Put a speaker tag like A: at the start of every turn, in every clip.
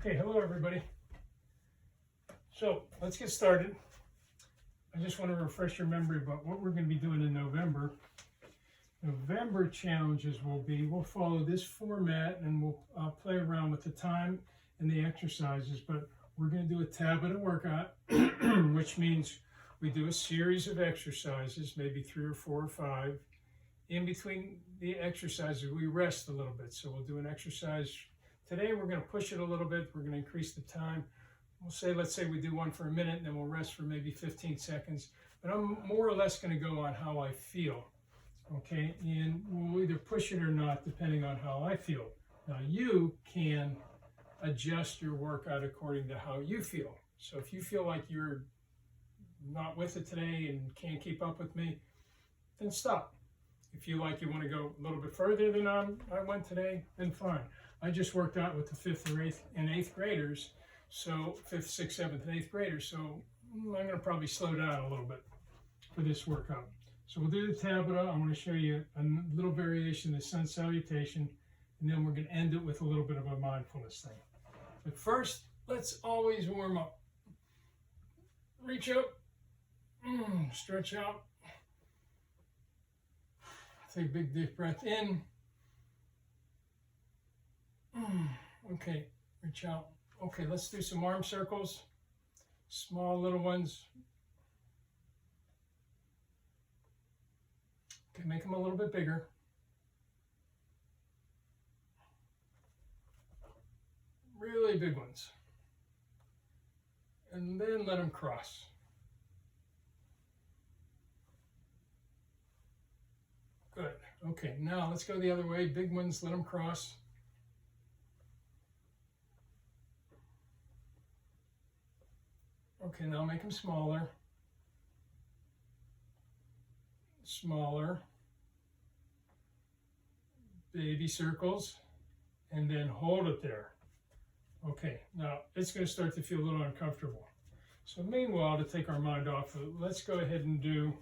A: Okay, hello everybody. So let's get started. I just want to refresh your memory about what we're going to be doing in November. November challenges will be, we'll follow this format and we'll play around with the time and the exercises, but we're going to do a Tabata workout, which means we do a series of exercises, maybe 3 or 4 or 5. In between the exercises, we rest a little bit. So we'll do an exercise. Today, we're going to push it a little bit. We're going to increase the time. We'll say, let's say we do one for a minute, and then we'll rest for maybe 15 seconds. But I'm more or less going to go on how I feel. Okay, and we'll either push it or not, depending on how I feel. Now, you can adjust your workout according to how you feel. So if you feel like you're not with it today and can't keep up with me, then stop. If you like, you want to go a little bit further than I went today, then fine. I just worked out with the 5th or 8th and 8th graders, so 5th, 6th, 7th, and 8th graders, so I'm going to probably slow down a little bit for this workout. So we'll do the Tabata. I'm going to show you a little variation of the sun salutation, and then we're going to end it with a little bit of a mindfulness thing. But first, let's always warm up. Reach up, stretch out. Take a big deep breath in. Okay, reach out. Okay, let's do some arm circles. Small little ones. Okay, make them a little bit bigger. Really big ones. And then let them cross. Good. Okay, now let's go the other way. Big ones, let them cross. Okay, now make them smaller. Smaller. Baby circles. And then hold it there. Okay, now it's going to start to feel a little uncomfortable. So meanwhile, to take our mind off of it, let's go ahead and do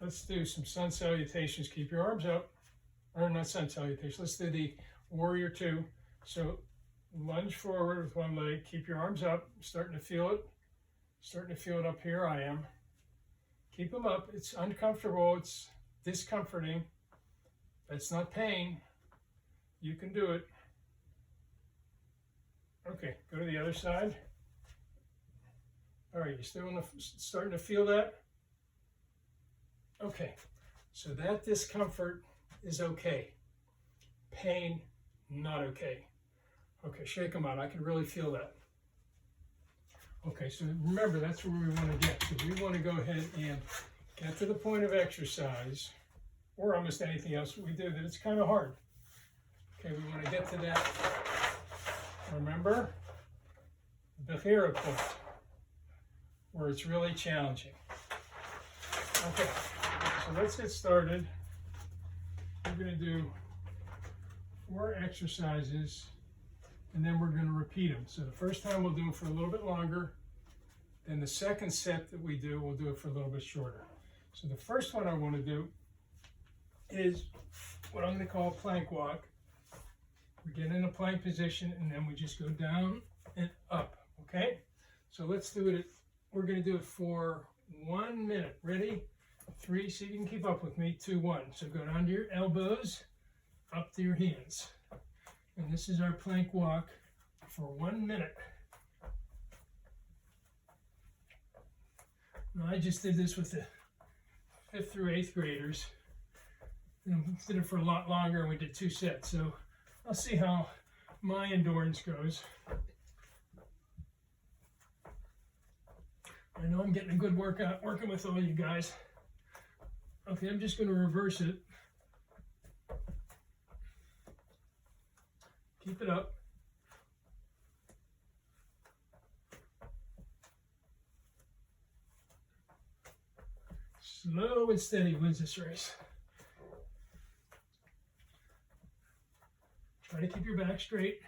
A: some sun salutations. Keep your arms up. Or not sun salutations. Let's do the warrior 2. So lunge forward with one leg. Keep your arms up. Starting to feel it. Starting to feel it up here. I am. Keep them up. It's uncomfortable. It's discomforting. That's not pain. You can do it. Okay, go to the other side. All right, you still starting to feel that? Okay, so that discomfort is okay. Pain, not okay. Okay, shake them out. I can really feel that. Okay, so remember, that's where we want to get. So we want to go ahead and get to the point of exercise, or almost anything else we do that it's kind of hard. Okay, we want to get to that. Remember, the hero point, where it's really challenging. Okay, so let's get started. We're going to do 4 exercises, and then we're going to repeat them. So the first time we'll do them for a little bit longer. Then the second set that we do, we'll do it for a little bit shorter. So the first one I want to do is what I'm going to call a plank walk. We get in a plank position, and then we just go down and up, okay? So let's do it. We're going to do it for 1 minute. Ready? 3, so you can keep up with me. 2, 1. So go down to your elbows, up to your hands. And this is our plank walk for 1 minute. Now, I just did this with the 5th through 8th graders. And we did it for a lot longer, and we did 2 sets. So I'll see how my endurance goes. I know I'm getting a good workout working with all you guys. Okay, I'm just going to reverse it. Keep it up. Slow and steady wins this race. Try to keep your back straight.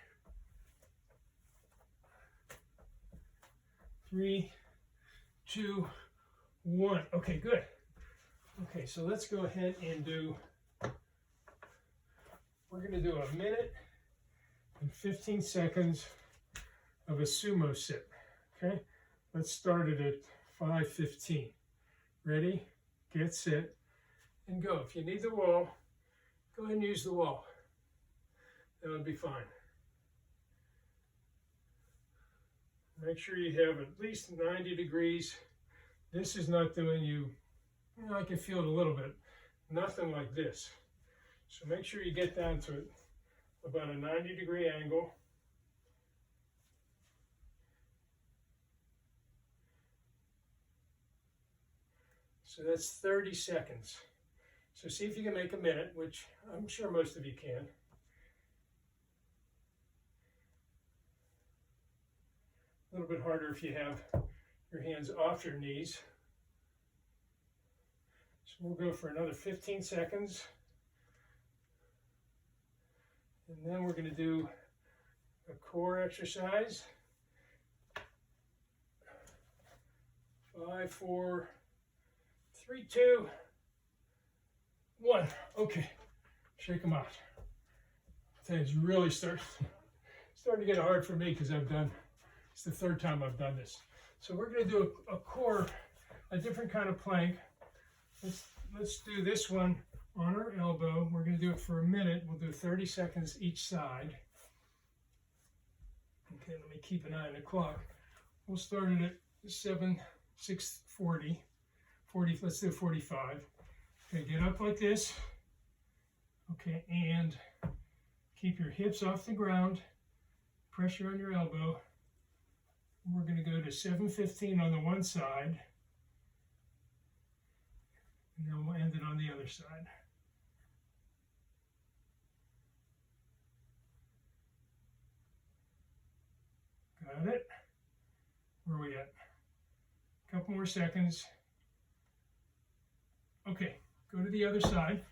A: 3, 2, 1. Okay, good. Okay, so let's go ahead and do, we're going to do 1 minute and 15 seconds of a sumo sit. Okay, let's start it at 5:15. Ready, get set, and go. If you need the wall, go ahead and use the wall. That would be fine. Make sure you have at least 90 degrees. This is not doing you, I can feel it a little bit, nothing like this. So make sure you get down to it about a 90-degree angle. So that's 30 seconds. So see if you can make a minute, which I'm sure most of you can. A little bit harder if you have your hands off your knees. So we'll go for another 15 seconds. And then we're going to do a core exercise. 5, 4, 3, 2, 1. Okay, shake them out. It's really starting to get hard for me because it's the third time I've done this. So we're going to do a core, a different kind of plank. Let's do this one on our elbow. We're going to do it for a minute. We'll do 30 seconds each side. Okay, let me keep an eye on the clock. We'll start it at 6:40. Let's do 45. Okay, get up like this. Okay, and keep your hips off the ground. Pressure on your elbow. We're going to go to 7:15 on the one side. And then we'll end it on the other side. Got it? Where are we at? A couple more seconds. Okay, go to the other side.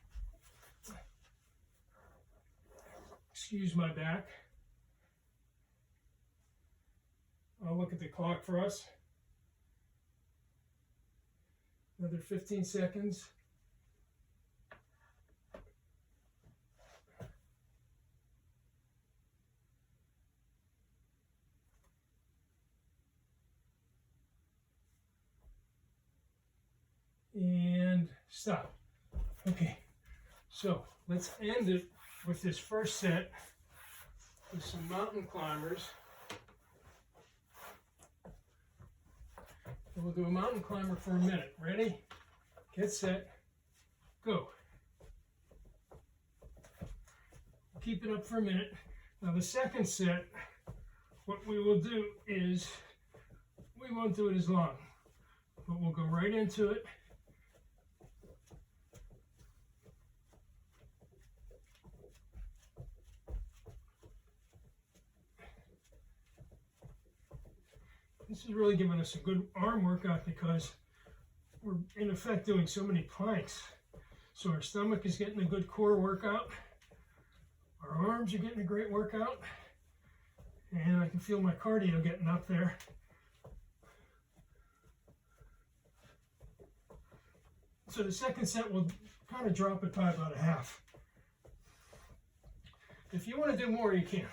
A: Excuse my back. I'll look at the clock for us. Another 15 seconds. And stop. Okay, so let's end it with this first set with some mountain climbers. And we'll do a mountain climber for a minute. Ready? Get set. Go. Keep it up for a minute. Now the second set, what we will do is, we won't do it as long, but we'll go right into it. This is really giving us a good arm workout because we're in effect doing so many planks. So our stomach is getting a good core workout. Our arms are getting a great workout. And I can feel my cardio getting up there. So the second set will kind of drop it by about a half. If you want to do more, you can.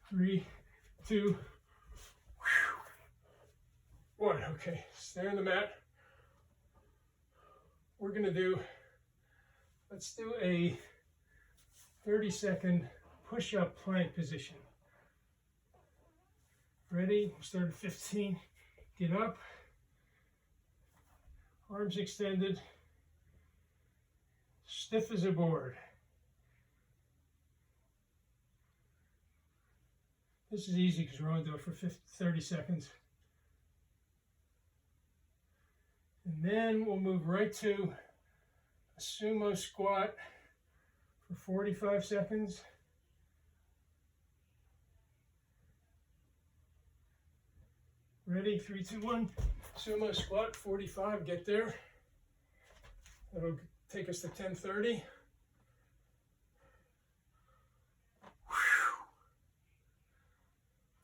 A: 3, 2, 1. Okay, stay on the mat. We're going to do, let's do a 30-second push-up plank position. Ready? We'll start at 15. Get up. Arms extended. Stiff as a board. This is easy because we're only doing it for 30 seconds. And then we'll move right to a sumo squat for 45 seconds. Ready? 3, 2, 1. Sumo squat, 45. Get there. That'll take us to 10:30.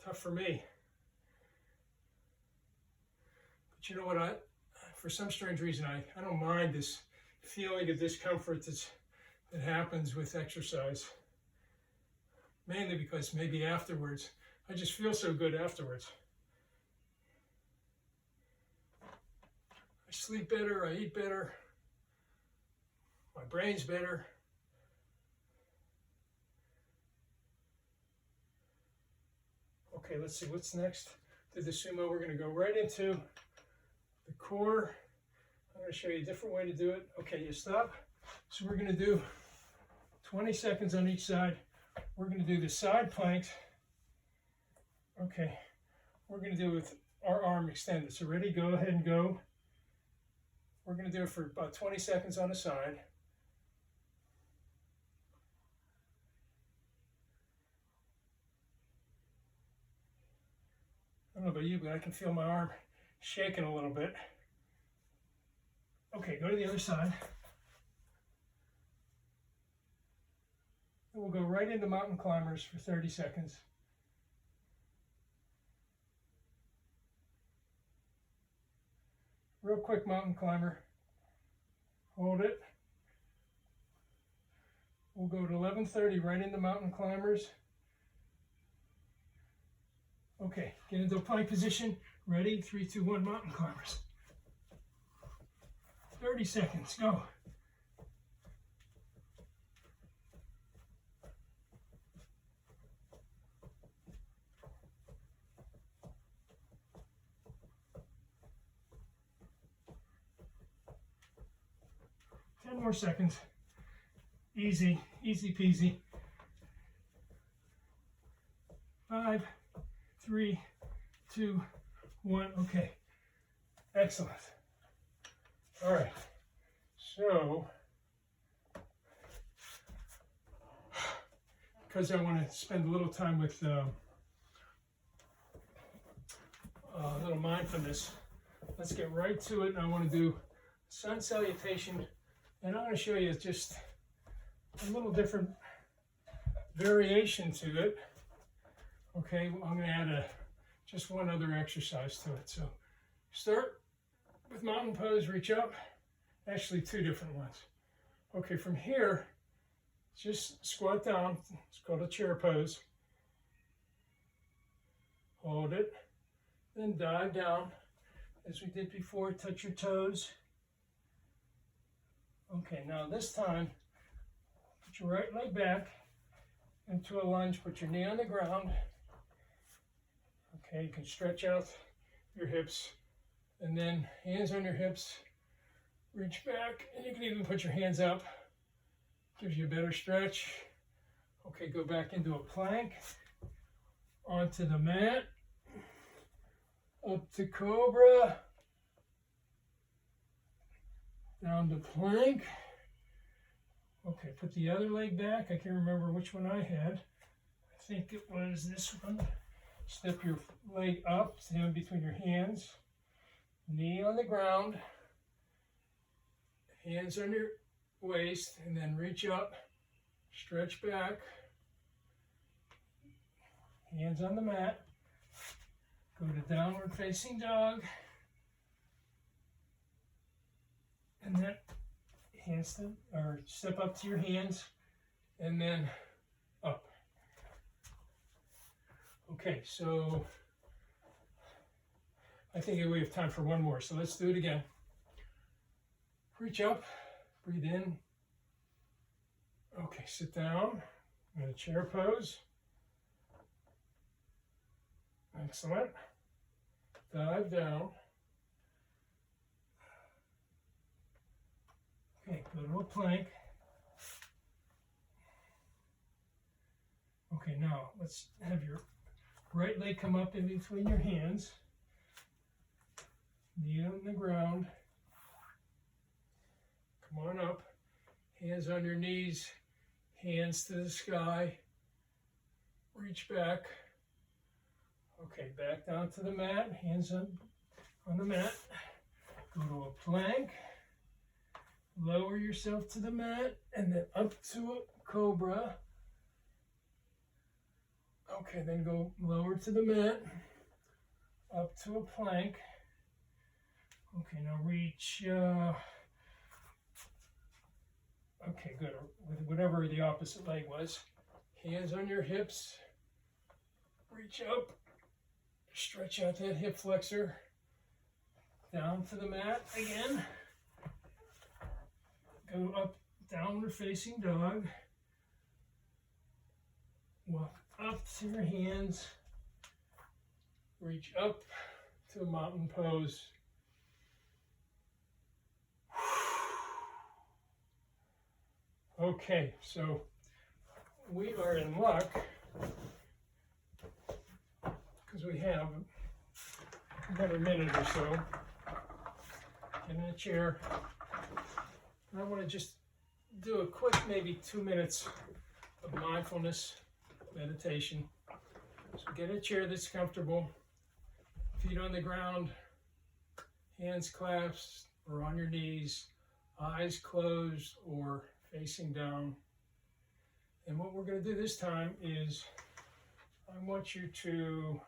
A: Tough for me. But you know what? For some strange reason, I don't mind this feeling of discomfort that happens with exercise. mainly because maybe afterwards, I just feel so good afterwards. I sleep better, I eat better, my brain's better. Okay, let's see what's next. To the sumo, we're going to go right into the core. I'm going to show you a different way to do it. Okay, you stop. So we're going to do 20 seconds on each side. We're going to do the side planks. Okay, we're going to do it with our arm extended. So ready, go ahead and go. We're going to do it for about 20 seconds on the side. I don't know about you, but I can feel my arm shaking a little bit. Okay, go to the other side. And we'll go right into mountain climbers for 30 seconds. Real quick mountain climber. Hold it. We'll go to 11:30 right into mountain climbers. Okay, get into a plank position. Ready? 3, 2, 1, mountain climbers. 30 seconds, go. More seconds. Easy, easy peasy. 5, 3, 2, 1. Okay, excellent. All right, so because I want to spend a little time with a little mindfulness, let's get right to it. And I want to do sun salutation. And I'm going to show you just a little different variation to it. Okay, well, I'm going to add just one other exercise to it. So start with mountain pose, reach up. Actually, 2 different ones. Okay, from here, just squat down. It's called a chair pose. Hold it. Then dive down. As we did before, touch your toes. Okay, now this time, put your right leg back into a lunge, put your knee on the ground. Okay, you can stretch out your hips, and then hands on your hips, reach back, and you can even put your hands up. Gives you a better stretch. Okay, go back into a plank, onto the mat, up to cobra, down to plank. Okay, put the other leg back. I can't remember which one I had. I think it was this one. Step your leg up, stand between your hands. Knee on the ground. Hands on your waist, and then reach up. Stretch back. Hands on the mat. Go to downward facing dog. And then handstand, or step up to your hands, and then up. Okay, so I think we have time for one more, so let's do it again. Reach up, breathe in. Okay, sit down in a chair pose. Excellent. Dive down. Okay, go to a plank. Okay, now let's have your right leg come up in between your hands. Knee on the ground. Come on up. Hands on your knees. Hands to the sky. Reach back. Okay, back down to the mat. Hands on the mat. Go to a plank. Lower yourself to the mat, and then up to a cobra. Okay, then go lower to the mat, up to a plank. Okay, now reach, okay, good, with whatever the opposite leg was. Hands on your hips. Reach up. Stretch out that hip flexor. Down to the mat again. Go up, downward facing dog. Walk up to your hands. Reach up to a mountain pose. Okay, so we are in luck because we have about a minute or so. Get in a chair. And I want to just do a quick, maybe 2 minutes of mindfulness meditation. So get in a chair that's comfortable, feet on the ground, hands clasped or on your knees, eyes closed or facing down. And what we're going to do this time is I want you to,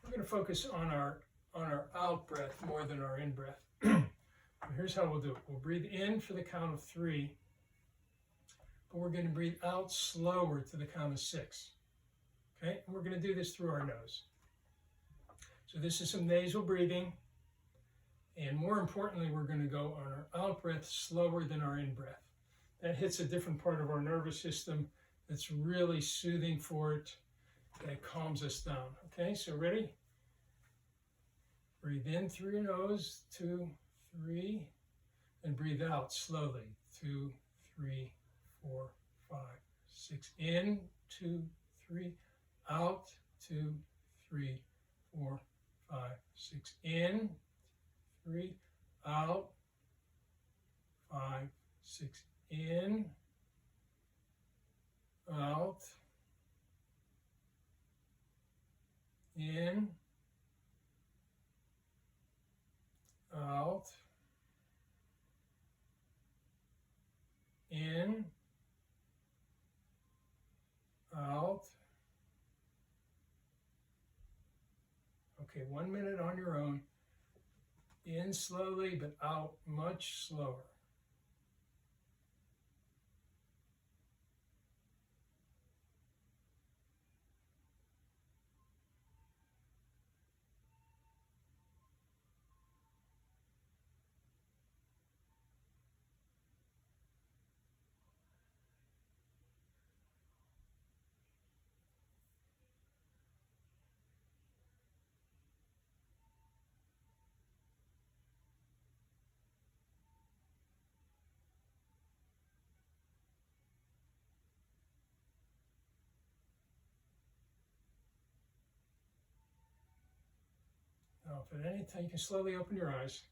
A: we're going to focus on our out breath more than our in breath. Here's how we'll do it. We'll breathe in for the count of 3, but we're going to breathe out slower to the count of 6. Okay, and we're going to do this through our nose. So this is some nasal breathing, and more importantly, we're going to go on our out breath slower than our in breath. That hits a different part of our nervous system that's really soothing for it, that calms us down. Okay, so ready? Breathe in through your nose, 2, 3, and breathe out slowly, 2, 3, 4, 5, 6. In, 2, 3, out, 2, 3, 4, 5, 6. In, 3, out, 5, 6. In, out, in, out, in, out. Okay, 1 minute on your own. In slowly, but out much slower. Now, if at any time, you can slowly open your eyes.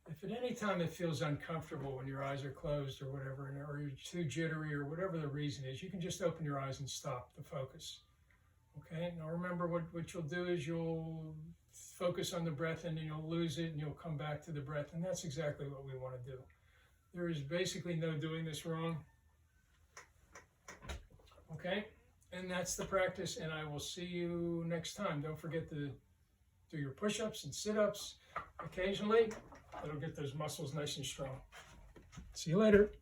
A: If at any time it feels uncomfortable when your eyes are closed or whatever, or you're too jittery or whatever the reason is, you can just open your eyes and stop the focus. Okay, now remember what you'll do is you'll focus on the breath and then you'll lose it and you'll come back to the breath, and that's exactly what we want to do. There is basically no doing this wrong. Okay, and that's the practice, and I will see you next time. Don't forget to do your push-ups and sit-ups occasionally. That'll get those muscles nice and strong. See you later.